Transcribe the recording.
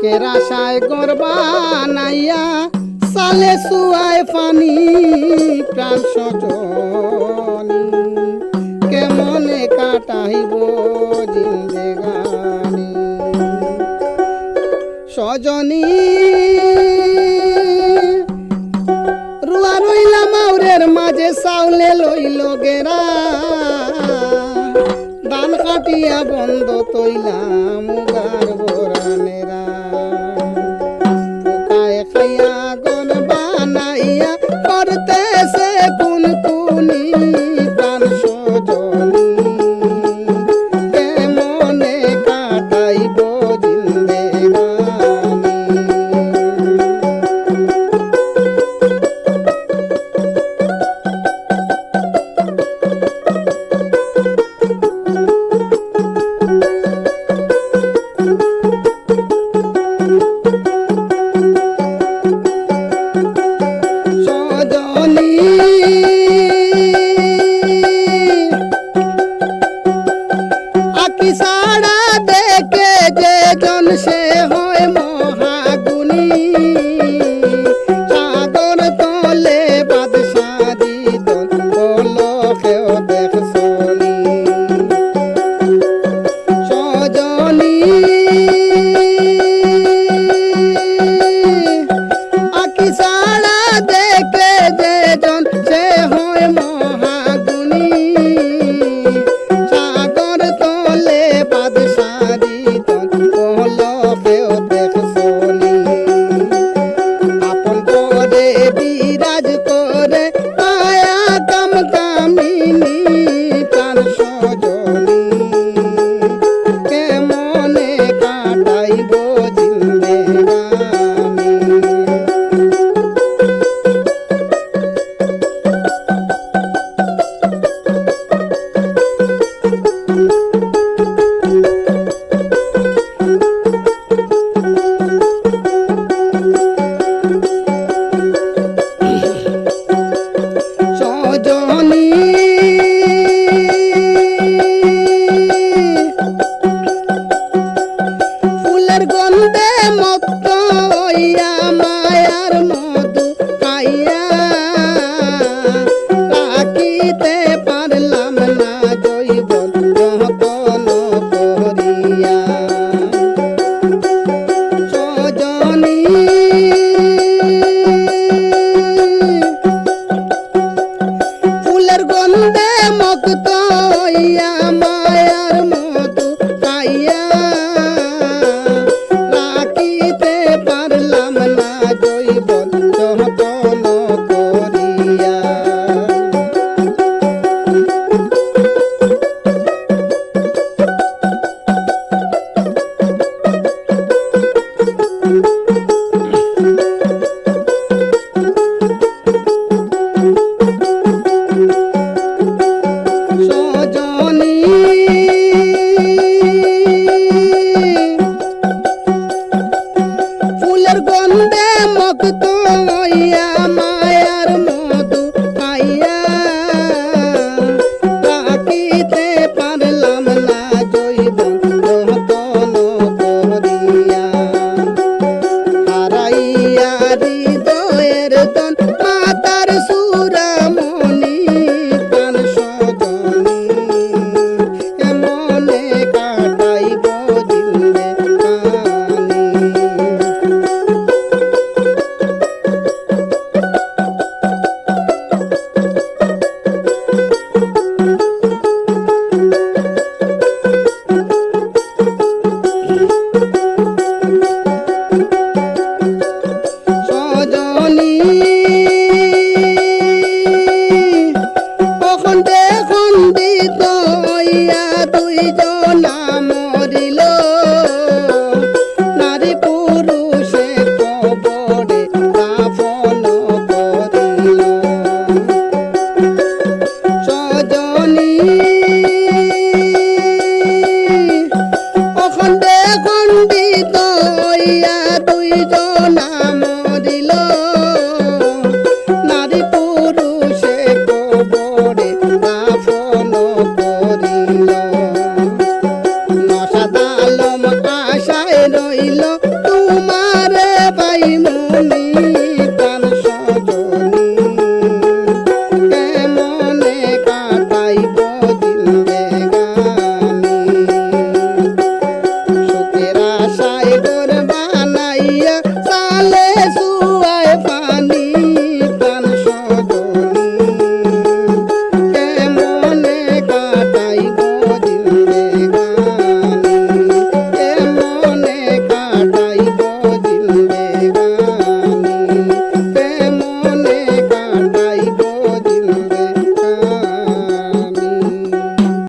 এর আশায় গর্বা নাইয়া সালে সুয়ায় পানি প্রাণ সজনী কেমনে কাটাইব জিন্দেগানি সজনী রুয়া রইলা মাউরের মাঝে চাউলে লইল গেরা ধান কাটিয়া বন্ধ তৈলাম মুগার বোরানেরা পোকায় খাইয়া গন বানাইয়া করতেছে কোন কুনি প্রাণ সজনী কেমনে কাটাইব জিন্দেগানি আকি সাড়া দেখে যে জন সে হয় মহাগুণী সাগর তলে বাদশাদি দল বলো কেউ দেখছনি সজনী আকি সাড়া দেখে যে জন সে হয় মহাগুণী সাগর তলে বাদশাদি দল বলো কেউ দেখছনি আপন করে বিরাজ করে মায়া কাম কামিনী প্রাণ সজনী কেমনে কাটাইব জিন্দেগানি সজনী ফুলের গন্ধে মত্ত হইয়া মায়ার মধু খাইয়া রাখিতে পারলাম না জৈবন যতন করিয়া সজনী ফুলের গন্ধে মুক্ত হইয়া মায়ার মধু খাইয়া রাখিতে পারলাম না জৈবন যতন করিয়া সজনী ফুলের গন্ধে মুক্ত হইয়া মায়ার মধু খাইয়া রাখিতে পারলাম না জৈবন যতন করিয়া হারাইয়া হৃদয়ের দন মাতার সুরামণি প্রাণ সজনী কেমনে কাটাইব জিন্দেগানি সজনী খন্ডে খণ্ডিত হইয়া দুইজনা মরিল নারী পুরুষে কবরে দাফন করিল সজনী খন্ডে খণ্ডিত হইয়া দুইজনা মরিল নারী পুরুষে কবরে দাফন করিল কালে